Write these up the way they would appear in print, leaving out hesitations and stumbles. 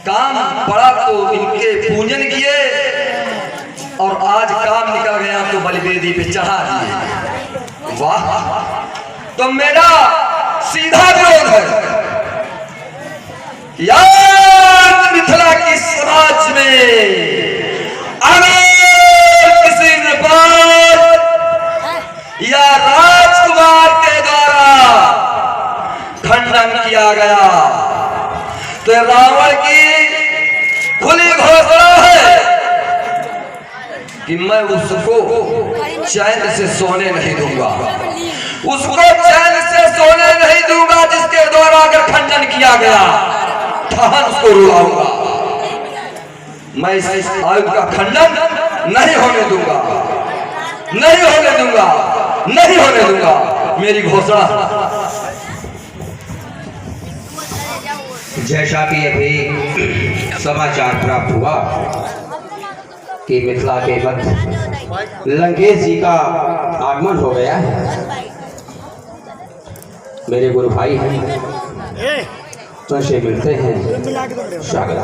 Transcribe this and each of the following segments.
काम पड़ा तो इनके पूजन किए और आज काम निकल गया तो बलिवेदी पे चढ़ा दिए। वाह, तो मेरा सीधा विरोध है यार मिथिला की समाज में अगर किसी नेपाल या राजकुमार के द्वारा खंडन किया गया तो रावण की खुली घोषणा है कि मैं उसको चैन से सोने नहीं दूंगा, उसको चैन से सोने नहीं दूंगा जिसके द्वारा अगर खंडन किया गया ठहन उसको रुलाऊंगा। मैं इस आयुध का खंडन नहीं होने दूंगा, नहीं होने दूंगा, नहीं होने दूंगा। मेरी घोषणा। जैसा कि अभी समाचार प्राप्त हुआ कि मिथिला के मध्य लंकेश जी का आगमन हो गया है। मेरे गुरु भाई हैं, तुमसे मिलते हैं, स्वागत।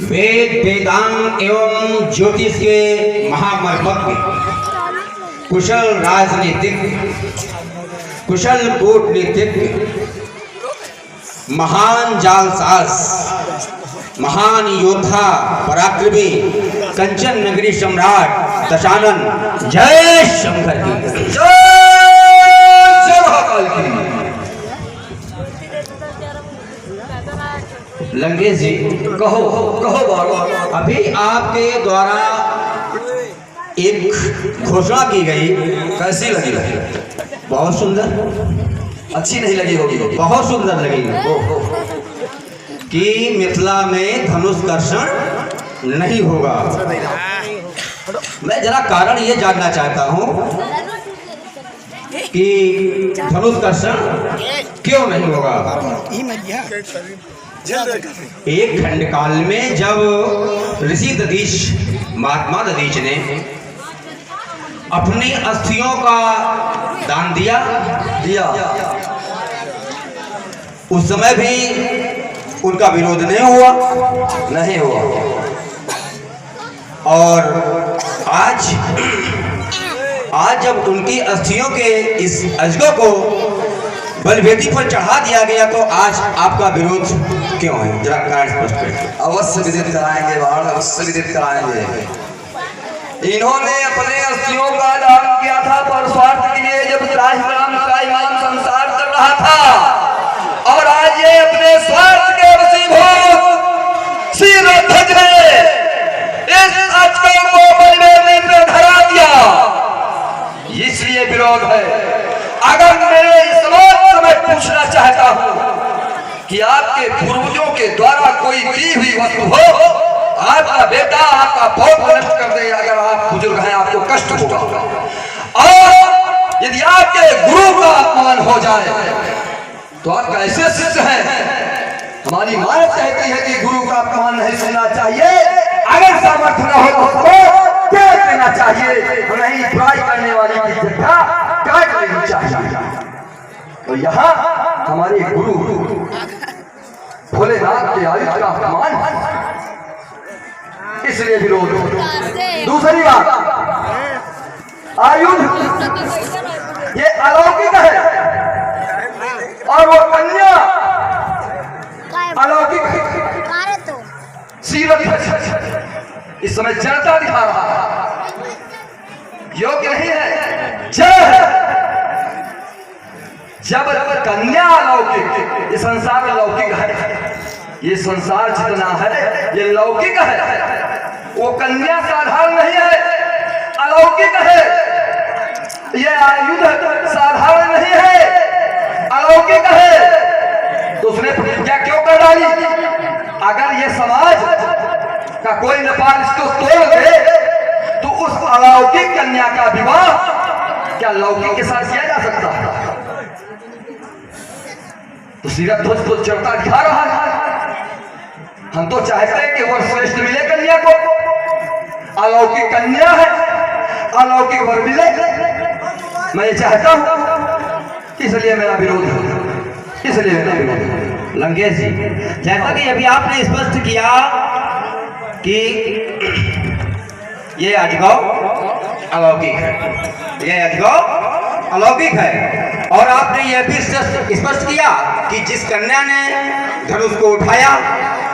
वेद वेदांत एवं ज्योतिष के महामर्मज्ञ, कुशल राजनीतिक, कुशल कूटनीतिज्ञ, महान जालसाज, महान योद्धा, पराक्रमी, कंचन नगरी सम्राट दशानन जय शंकर की जय महाकाल की। लंकेश जी, कहो कहो बाबा। अभी आपके द्वारा एक घोषणा की गई, कैसी लगी? बहुत सुंदर। अच्छी नहीं लगी होगी? बहुत सुंदर लगी कि मिथिला में धनुष कर्षण नहीं होगा। मैं जरा कारण ये जानना चाहता हूँ कि धनुष कर्षण क्यों नहीं होगा। एक खंड काल में जब ऋषि दधीच, महात्मा दधीच ने अपनी अस्थियों का दान दिया, उस समय भी उनका विरोध नहीं हुआ। और आज जब उनकी अस्थियों के इस अजगों को बलवेदी पर चढ़ा दिया गया तो आज आपका विरोध क्यों है, जरा कारण स्पष्ट करें। अवश्य विदित कराएंगे बाढ़, अवश्य विदित कराएंगे। इन्होंने अपने अस्थियों का दान किया था पर स्वार्थ के लिए, जब त्राहिमाम संसार चल रहा था, और आज ये अपने स्वार्थ के वशीभूत सिर ध्वज ने इस अजगर को बलिवेदी पे धरा दिया, इसलिए विरोध है। अगर मैं इस वक्त मैं पूछना चाहता हूँ कि आपके पूर्वजों के द्वारा कोई दी हुई वस्तु हो, आपका बेटा आपका पौध नष्ट कर दे, अगर आप बुजुर्ग हैं आपको कष्ट होगा। और यदि आपके गुरु का अपमान हो जाए तो आप कैसे शिष्य हैं। हमारी मां कहती है कि गुरु का अपमान नहीं सुनना चाहिए, अगर सामर्थ्य न हो तो त्याग देना चाहिए, नहीं बुराई करने वाली की जगह काट लेनी चाहिए। तो यहाँ हमारे गुरु भोलेनाथ के आयुध का अपमान, इसलिए विरोध। दूसरी बात, आयुध ये अलौकिक है और वो कन्या अलौकिक है। सीरत इस समय जनता दिखा रहा है, योग्य नहीं है, जब कन्या अलौकिक, ये संसार अलौकिक है, ये संसार जितना है ये लौकिक है, वो कन्या साधारण नहीं है, अलौकिक है। ये आयुध साधारण नहीं है, अलौकिक है। तो उसने प्रतिज्ञा क्यों कर डाली? अगर ये समाज का कोई नेपाल इसको तोड़ दे तो उस अलौकिक कन्या का विवाह क्या लौकिक के साथ किया जा सकता है? तो सीरत ध्वज तो चढ़ता दिखा रहा है। हम तो चाहते हैं कि वो श्रेष्ठ मिले कन्या को, अलौकिक कन्या है, अलौकिक वर मिले। मैं ये चाहता हूं, इसलिए मेरा विरोध है। इसलिए लंकेश जी, जैसा कि अभी आपने स्पष्ट किया कि ये अजगौ अलौकिक है, ये अजगौ अलौकिक है, और आपने ये भी स्पष्ट किया कि जिस कन्या ने धनुष को उठाया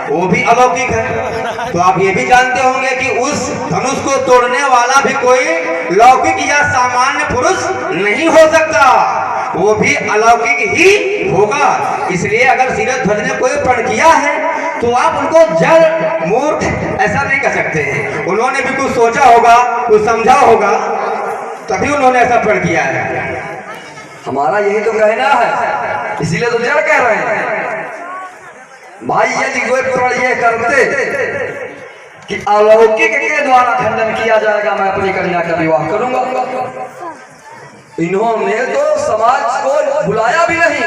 वो भी अलौकिक है। तो आप ये भी जानते होंगे कि उस धनुष को तोड़ने वाला भी कोई लौकिक या सामान्य पुरुष नहीं हो सकता, वो भी अलौकिक ही होगा। इसलिए अगर सीरध्वज ने कोई प्रण किया है तो आप उनको जड़ मूर्ख ऐसा नहीं कह सकते हैं। उन्होंने भी कुछ सोचा होगा, कुछ समझा होगा, तभी उन्होंने ऐसा प्रण किया है। हमारा यही तो कहना है, इसीलिए तो जड़ कह रहे हैं भाई। यदि कोई प्रण ये करते कि अलौकिक के द्वारा खंडन किया जाएगा, मैं अपनी कन्या का विवाह करूंगा। इन्होंने तो समाज को बुलाया भी नहीं,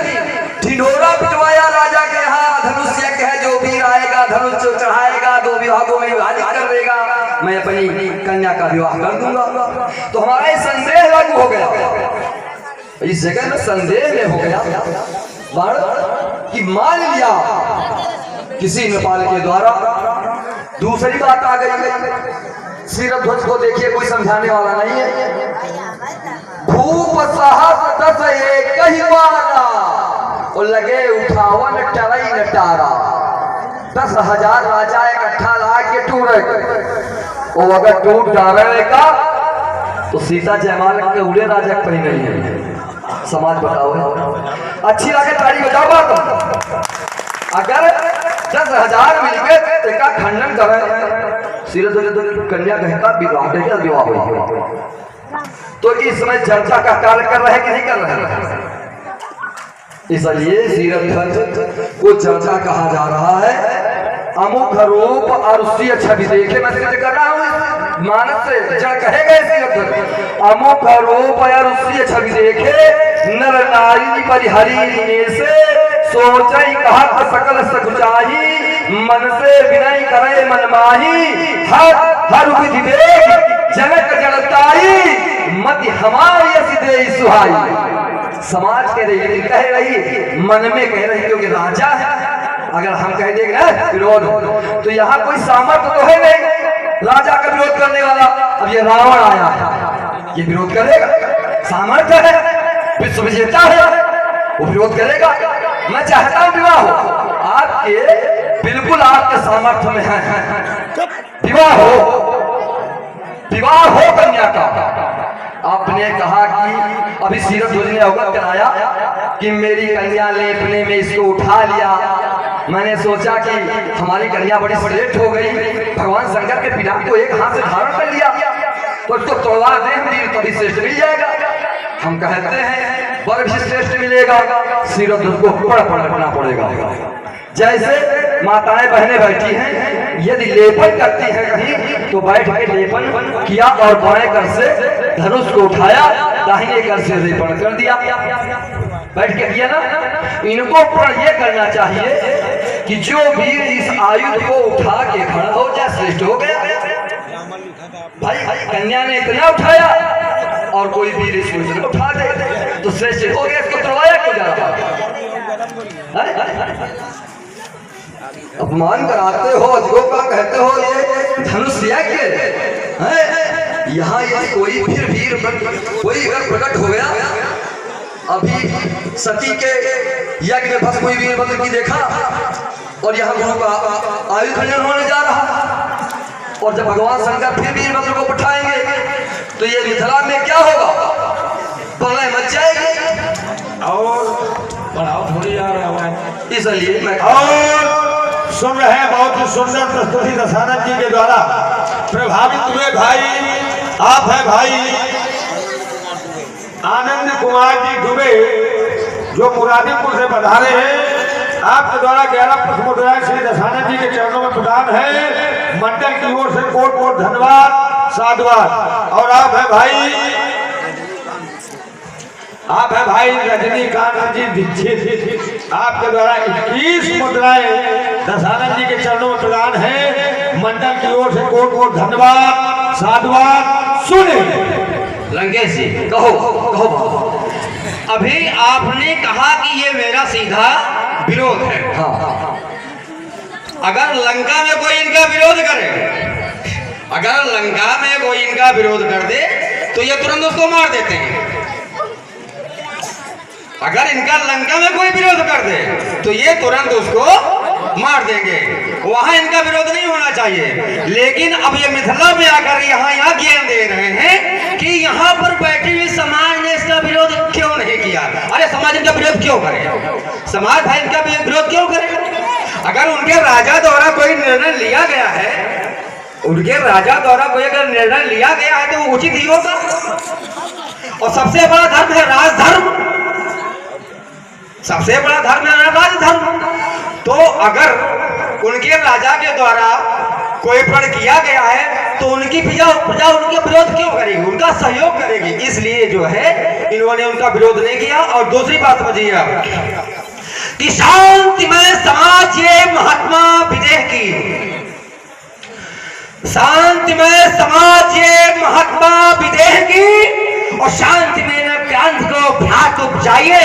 ढिंढोरा पिटवाया राजा के यहाँ। धनुष यज्ञ है, जो भी आएगा धनुष चढ़ाएगा, 2 विभागों में विभाजित कर देगा, मैं अपनी कन्या का विवाह कर दूंगा। तो हमारा संदेह लागू हो गया, इस जगह में संदेह में हो गया कि मान लिया किसी नेपाल के द्वारा। दूसरी बात आ गई, सीरध्वज को देखिए कोई समझाने वाला नहीं है। भूप साहस 10 एक ही मारा, और लगे उठावन टरई नटारा। 10,000 राजा इकट्ठा ला के टूरे, और अगर टूट डालेगा तो सीता जयमाल के उड़े राजा पर ही नहीं है। समाज बताओ, अच्छी लगे ताड़ी बजाओ बात। अगर 10,000 मिलकर का खंडन करें, सीरध्वज कन्या कहता विवाह हो, तो इस समय चर्चा का कार्य कर रहे कि नहीं कर रहे? इसलिए सीरध्वज को चर्चा कहा जा रहा है। अमुख रूप और उसकी छवि देखे, मैं सिद्ध कर रहा हूँ मानस से, जड़ कहेगा सीरध्वज। अमुख रूप और उसकी छवि देखे, नर नारी परिहरी से सोचई कहा सकल सकुचाही। मन से विनय करे मन माही, हर विधि देख जनक जड़ताई। मति हमारी असिदे सुहाई। समाज कह रही, कह रही, मन में कह रही, क्योंकि राजा है। अगर हम कह देंगे ना विरोध, तो यहाँ कोई सामर्थ्य तो है नहीं राजा का विरोध करने वाला। अब ये रावण आया है, ये विरोध करेगा? सामर्थ्य है, विश्व विजेता है, वो विरोध करेगा? मैं चाहता हूँ विवाह हो, आपके बिल्कुल आपके सामर्थ्य में है, विवाह हो कन्या का। आपने कहा कि अभी सीरध्वज ने अवगत कराया कि मेरी कन्या ने अपने में इसको उठा लिया। मैंने सोचा कि हमारी कन्या बड़ी श्रेष्ठ हो गई, भगवान शंकर के पिता को एक हाथ से धारण कर लिया, तो इसको तोड़वा दे, तभी श्रेष्ठ मिल जाएगा। हम कहते हैं वर भी श्रेष्ठ मिलेगा, सीरध्वज को पढ़ना पड़ेगा। जैसे माताएं बहनें बैठी हैं, यदि लेपन करती हैं कहीं तो बैठ के लेपन किया और बाएं कर से धनुष को उठाया, दाहिने कर से लेपन कर दिया, बैठ के किया ना। इनको प्रण ये करना चाहिए कि जो वीर इस आयुध को उठा के खड़ा हो जाए श्रेष्ठ हो गया। भाई कन्या ने इतना उठाया और कोई वीर इसको उठा दे तो श्रेष्ठ हो गया, इसको तोड़वाया क्यों जा रहा? अपमान कराते हो, अजगो का कहते हो ये धनुष यज्ञ है। यहाँ यदि कोई वीर कोई अगर प्रकट हो गया, अभी सती के यज्ञ में बस कोई वीरभद्र की देखा, और यहाँ गुरु का आयु खंडन होने जा रहा, और जब भगवान शंकर फिर वीरभद्र को पठाएंगे तो ये मिथिला में क्या होगा? प्रलय मच जाएगी। और बढ़ाओ थोड़ी आ रहा है, इसलिए मैं सुन रहे हैं बहुत ही सुंदर प्रस्तुति दशानंद जी के द्वारा। प्रभावित हुए भाई आप हैं भाई आनंद कुमार जी दुबे, जो मुरादीपुर से पधारे हैं। आपके द्वारा 11 पुष्प मुद्राएं श्री दशानंद जी के चरणों में प्रदान है। मंडल की ओर से कोट कोट धन्यवाद, साधुवाद। और आप है भाई रजनीकांत जी दीक्षित, आपके द्वारा 21 मुद्राएं दशानंद जी के चरणों में प्रदान है। मंडल की ओर से कोट कोट धन्यवाद, साधुवाद। सुने लंकेश जी कहो अभी आपने कहा कि ये मेरा सीधा विरोध है। हाँ अगर लंका में कोई इनका विरोध करे, अगर लंका में कोई इनका विरोध कर दे तो ये तुरंत उसको मार देते हैं। अगर इनका लंका में कोई विरोध कर दे तो ये तुरंत उसको मार देंगे। वहां इनका विरोध नहीं होना चाहिए। लेकिन अब ये मिथिला में आकर यहाँ ज्ञान दे रहे हैं कि यहाँ पर बैठी हुई समाज ने इसका विरोध क्यों नहीं किया। अरे समाज इनका विरोध क्यों करे? समाज भाई इनका विरोध क्यों करे? अगर उनके राजा द्वारा कोई निर्णय लिया गया है, उनके राजा द्वारा कोई अगर निर्णय लिया गया है तो वो उचित ही होगा। और सबसे बड़ा धर्म है राजधर्म, सबसे बड़ा धर्म है राजधर्म। तो अगर उनके राजा के द्वारा कोई प्रण किया गया है तो उनकी प्रजा उनके विरोध क्यों करेगी? उनका सहयोग करेगी। इसलिए जो है इन्होंने उनका विरोध नहीं किया। और दूसरी बात समझिए आप कि शांतिमय समाज ये महात्मा विदेह की, शांतिमय समाज ये महात्मा विदेह की। और शांति में न क्रांति को भ्यात उपजाइए,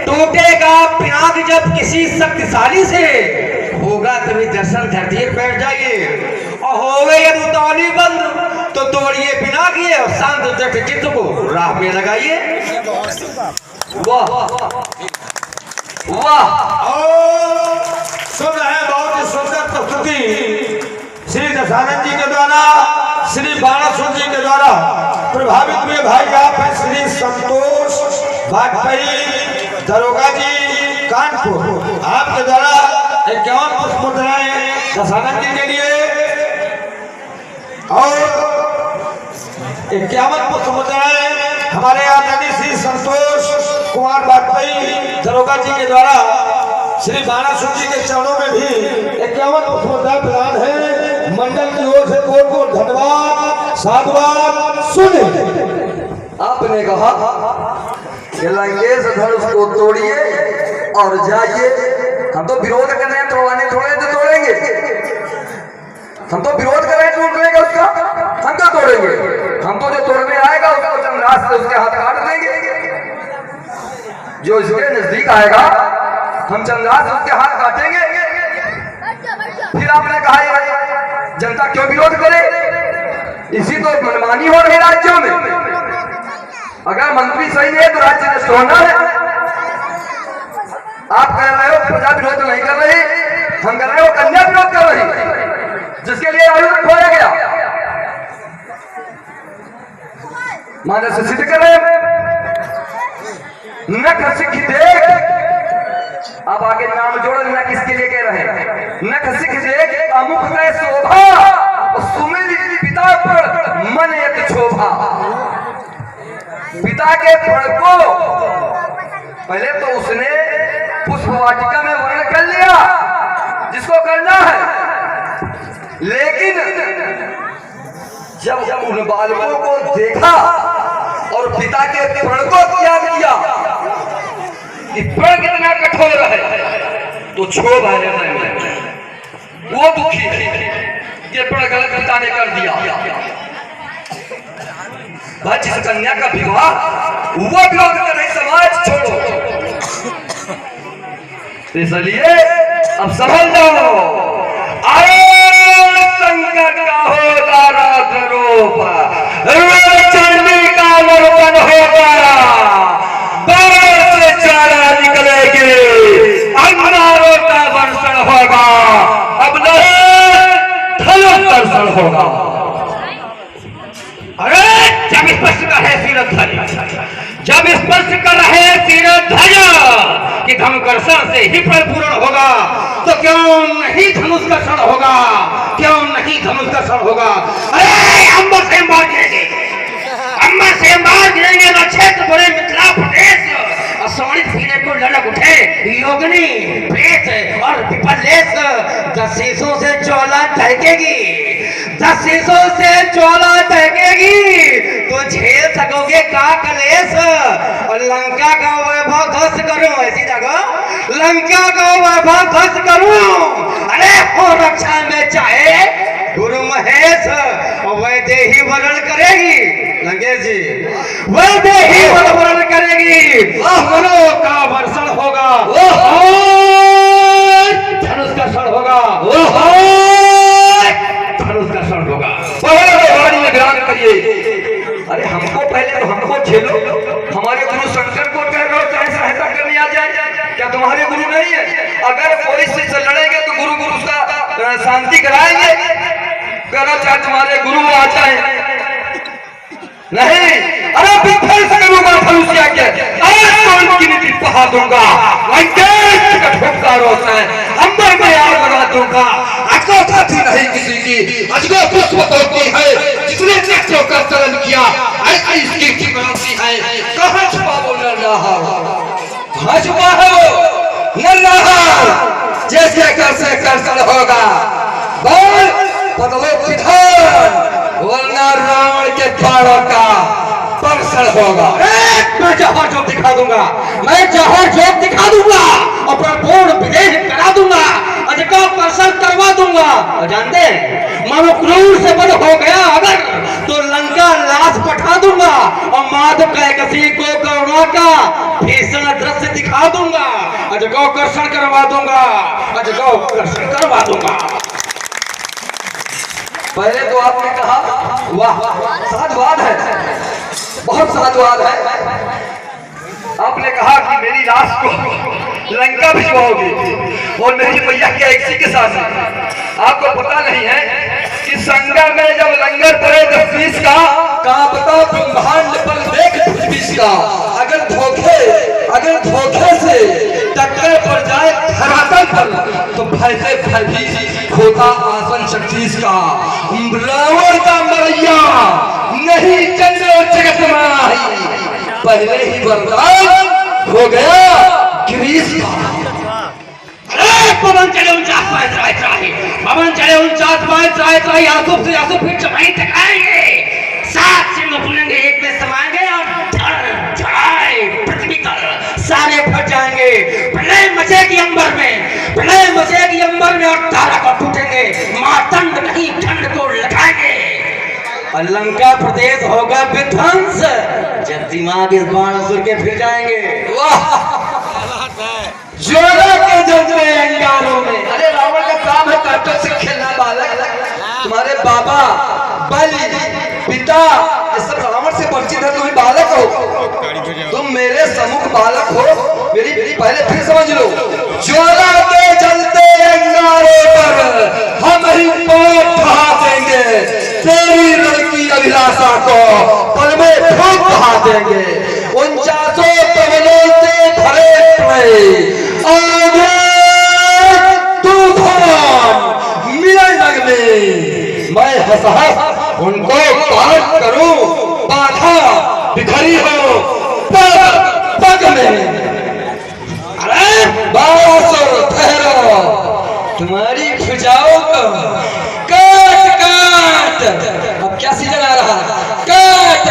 टूटेगा पिनाक जब किसी शक्तिशाली से, होगा तभी दर्शन धरती बैठ जाइए। और हो गए यदि उतावली बंद तो तोड़िए पिनाकिए और शांत दृढ़ चित्त को राह पे लगाइए। वाह वाह। सुन रहे हैं बहुत ही सुंदर प्रस्तुति श्री दशानंद जी के द्वारा, श्री बाणासुर जी के द्वारा प्रभावित हुए भाई आप हैं श्री संतोष वाजपेयी दरोगा जी कानपुर। आपके द्वारा 51 पुष्प मुद्राएं दशानंद जी के लिए और 51 पुष्प मुद्राएं हमारे आदरणीय श्री संतोष कुमार वाजपेयी दरोगा जी के द्वारा श्री बाणासुर जी के चरणों में भी 51 पुष्प मुद्राएं प्रदान है। मंडल की ओर से कोट कोट धन्यवाद साधुवाद। सुने आपने कहा कि लंकेश धनुष को तोड़िए और जाइए। हम तो विरोध कर रहे हैं, तोड़वाने थोड़े तो तोड़ेंगे। हम तो विरोध कर रहे हैं, टूट लेगा उसका, हम क्या तोड़ेंगे? हम तो जो तोड़ने आएगा उसको चंद्रास से उसके हाथ काट देंगे। जो इसके नजदीक आएगा हम चंद्रास उसके हाथ काटेंगे। फिर आपने कहा जनता क्यों विरोध करे? इसी तो मनमानी हो रही राज्यों में। अगर मंत्री सही है तो राज्य नष्ट होना है। आप कह रहे हो प्रजा विरोध नहीं कर रही, हम कह रहे हो कन्या विरोध कर रही, जिसके लिए आयु खोया गया। मानस सिद्ध कर रहे नख सिख देख। अब आगे नाम जोड़ो ना किसके लिए कह रहे हैं। नख सिख देख अमुख का शोभा, सुमिर पिता पर मन एक शोभा। पिता के फल को पहले तो उसने पुष्प वाटिका में वर्णन कर लिया जिसको करना है, लेकिन जब उन बालकों को देखा और पिता के प्रण को त्याग किया कि प्रण कितना कठोर है तो क्षोभ है वो दुखी है ये प्रण गलत पिता ने कर दिया। जिस कन्या का विवाह वो विरोध कर रही समाज छोड़ो। इसलिए अब समझ जाओ संकट का होगा राजरूप, चंडी का मरपन होगा, बाहर से चारा निकलेगी, अंगारों का वर्षण होगा, अब नहीं धनुष दर्शन होगा। अरे जब स्पर्श कर रहे सिरध्वज, जब स्पर्श कर रहे सिरध्वज कि धनुकर्षण से ही परिपूर्ण होगा तो क्यों नहीं धनुष कर्षण होगा, क्यों नहीं धनुष कर्षण होगा। अरे अंबर से मार गिरेंगे, अंबर से मार गिरेंगे न क्षेत्र बड़े मिथिला प्रदेश। असमानित पीने को ललक उठे योगिनी प्रेत और विपलेश, 10 शीशों से ज्वाला दहकेगी, 10 शीशों से ज्वाला दहकेगी तो झेल सकोगे का कलेश। और लंका का वैभव ध्वस्त करूं, ऐसी जगह लंका का वैभव ध्वस्त करूं। अरे हो रक्षा में चाहे गुरु महेश वैदेही वरण करेगी लंकेश जी, वैदेही वरण करेगी, मनो का वर्षण होगा, धनुष का क्षण होगा, धनुष का क्षण होगा। ध्यान करिए। अरे हमको पहले तो हमको झेलो, हमारे गुरु शंकर को कह रहे हो चाहे सहायता करने आ जाए, क्या तुम्हारे गुरु नहीं है? अगर कोई से लड़ेंगे तो गुरु गुरु उसका शांति कराएंगे, करो चाहे तुम्हारे गुरु आ जाए नहीं। अरे विध्वंस करूंगा फलूसिया के, उनकी नीति बहा दूंगा, अंबर में आग लगा दूंगा। अजगो साथी नहीं किसी की, अजगो पुष्प होती है, जिसने नृत्यों का चलन किया ऐसी इसकी कीमती है। कहाँ छुपा वो नरनाहा, कहाँ छुपा है वो नरनाहा? जैसे कैसे कर्षण होगा, बोल बदलो विधान, वरना रावण के द्वारों का वर्षण होगा। मैं जहाँ जोत दिखा दूंगा, मैं जहाँ जोत दिखा दूंगा, अपना पूर्ण विदेह करा दूंगा, अजका वर्षण करवा दूंगा। और जानते हैं मानो क्रूर से बड़ हो गया अगर तो लंका लाश पठा दूंगा और माधव कैकसी को करुणा का भीषण दृश्य दिखा दूंगा, अजका कर्षण करवा दूंगा, अजका कर्षण करवा दूंगा। पहले तो आपने कहा वाह साधुवाद है, बहुत साधुवाद है। आपने कहा कि मेरी लाश को लंका भिजवाओगे और मेरी मैया क्या इसी के साथ है। आपको पता नहीं है कि संगा में जब लंगर पड़े 10 बीस का कांपता ब्रह्मांड पर देख 20 का, अगर धोखे से टक्कर पड़ जाए धरातल पर तो भयसे भयभीत होता आसन 36 का। रावण का मरैया नहीं चंद्र जगत माही, पहले ही वरदान हो गया गिरीश का। पवन चले 49 पाए त्राही, पवन चले 49 पाए त्राही, आंसू से आंसू फिर चपाई टकराएंगे, 7 सिंह फूलेंगे, एक में समाएंगे और धड़ाए पृथ्वी पर सारे फट जाएंगे। प्रलय मचेगी अंबर में, प्रलय मचेगी अंबर में और तारा को टूटेंगे, मातंड नहीं ठंड को लगाएंगे और लंका प्रदेश होगा विध्वंस। जब दिमाग इस बाणासुर के फिर जाएंगे, वाह जोड़ा के जलते अंगारों में। अरे रावण का काम है कांटों से खेलना बालक, तुम्हारे बाबा बलि पिता ये सब रावण से परिचित है, तुम बालक हो, तुम मेरे सम्मुख बालक हो। मेरी पहले फिर समझ लो, जोड़ा के जलते अंगारों पर हम ही पांव बढ़ा देंगे, तेरी लड़की अभिलाषा को पल में फूंक बहा देंगे। 49 पवनों से भरे पड़े आगे तूफान मिलन लग में मैं हंस उनको काट करूं, बाधा बिखरी हो पग में। अरे बासुर ठहरो, तुम्हारी भुजाओं को काट अब क्या सीजन आ रहा है, काट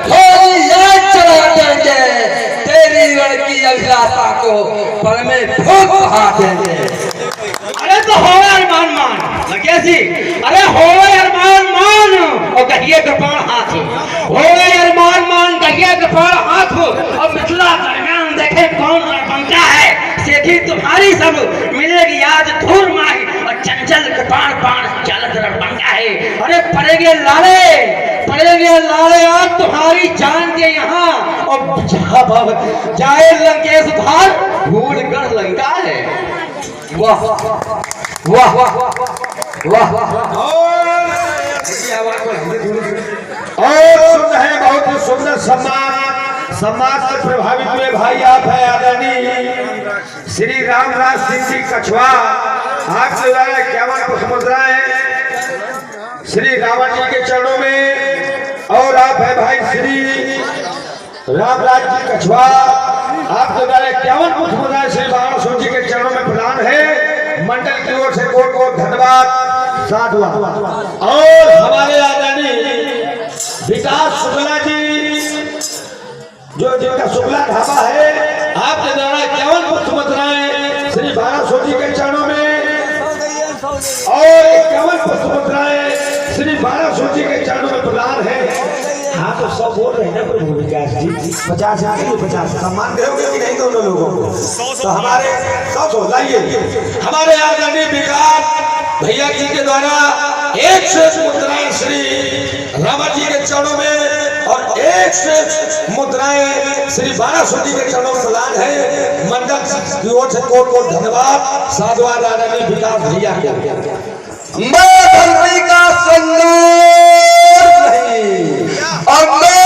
होली याद चला देंगे, तेरी लड़की अभिलाषा को पल में फूंक बहा देंगे। अरे तो हो अरमान मान कैसी, अरे हो अरमान मान और कहिए कृपाण हाथ, हो अरमान मान कहिए कृपाण हाथ। और मिथिला दरमियान देखे कौन बनता है, सेठी तुम्हारी सब मिलेगी आज धूल माही और चंचल कृपाण पान चलत बनता है। अरे पड़ेगे लाले आज तुम्हारी जान के यहाँ और जाए लंकेश भार भूल कर लंका है। वाह वाह वाह वाह और सुन है बहुत ही सुंदर सम्मान से प्रभावित हुए भाई आप है आदरणीय श्री रामराज सिंह जी कछवा। आपके द्वारा 51 पुष्प मुद्राएं श्री रावण जी के चरणों में, और आप है भाई श्री रामराज जी कछवा। आपके द्वारा 51 पुष्प मुद्राएं श्री बाणासुर जी के चरणों में प्रदान है। मंडल की ओर से कोट कोट धन्यवाद साधुवाद। और हमारे आदरणीय विकास शुक्ला जी जो जिनका शुक्ला ढाबा है, आपके द्वारा 51 पुष्प मुद्राएं श्री बाणासुर जी के चरणों में और 51 पुष्प मुद्राएं श्री 1200 जी के चरणों में प्रदान है। हाँ तो सब बोल रहे हैं ना प्रभु विकास जी, 50 आगे 50 सम्मान करोगे कि नहीं दोनों लोगों को? तो हमारे 100 लाइए हमारे आदरणीय विकास भैया जी के द्वारा 1 मुद्राएं श्री रामा जी के चरणों में और 1 मुद्राएं श्री 1200 जी के चरणों में प्रदान है। मंडल की ओर से कोट धन्यवाद। साधुवाद आदरणीय विकास भैया के। मैं धरती का संदूर नहीं और मैं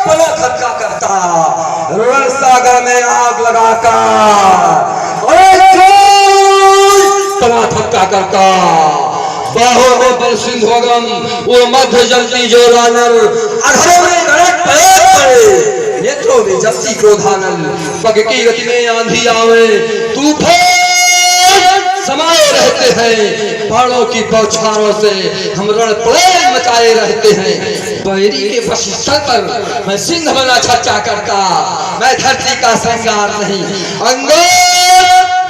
बड़ा धक्का करता रण सागर में आग लगाकर बड़ा धक्का करता बाहों में बल सिंधुगम वो मध्य जलती जो रानल अधरों में गणक पड़े नेत्रों में जलती क्रोधानल पग की गति में आंधी आवे तूफान समाये रहते हैं पहाड़ों की बौछारों से हम रण प्रलय मचाए रहते हैं। बैरी के बस स्थल पर मैं सिंह बना छक्का करता मैं धरती का श्रृंगार नहीं अंगों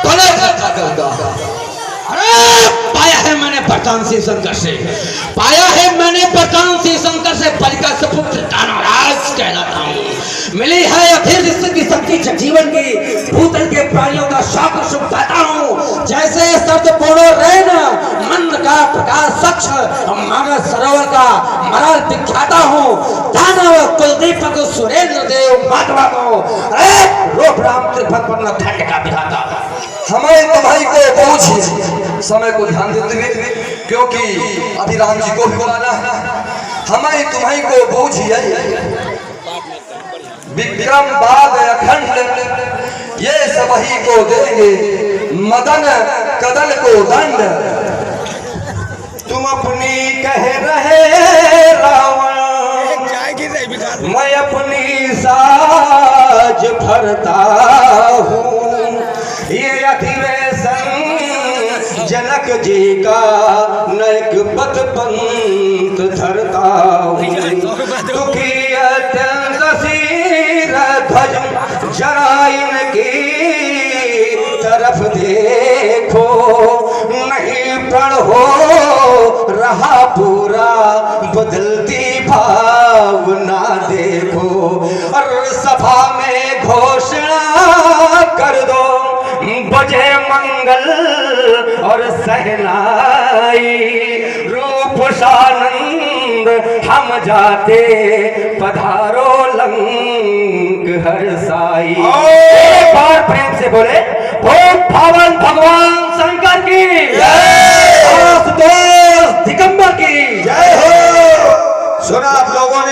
बना छक्का करता। अरे पाया है मैंने बरतान से शंकर से, पाया है मैंने बरतान से शंकर से बलिका से पुत्र दानवराज कहलाता हूँ। मिली है अभिर की शक्ति जीवन की भूतल के प्राणियों का शाप शुभ गाता हूँ। जैसे शब्द बोलो रैन मंद का प्रकाश सक्ष मानस सरोवर का मराल दिखाता हूँ। दानव कुलदीपक सुरेंद्र देव माधवा को अरे रोप राम त्रिभुवन पर ठंड का विधाता। हमारे तुम्हारी को पहुंची समय को ध्यान देते हुए क्योंकि अभी राम जी को भी बुलाना है। हमारी तुम्हारी को पहुंची है विक्रम बाग अखंड ये सब ही को देंगे मदन कदल को दंड। तुम अपनी कह रहे रावण मैं अपनी साज भरता हूँ। ये अधिवेशन जनक जी का नैक पथ पंथ धरता हूँ। दुखी अत्यंत सिर ध्वज जरा इनकी तरफ देखो नहीं प्रण हो रहा पूरा बदलती भावना देखो। और सभा में घोषणा कर दो बजे मंगल और सहनाई रूप सानंद हम जाते पधारो लंक हर साई। एक बार प्रेम से बोले भूत भावन भगवान शंकर की जय, दिगंबर की जय हो। सुना आप लोगों ने।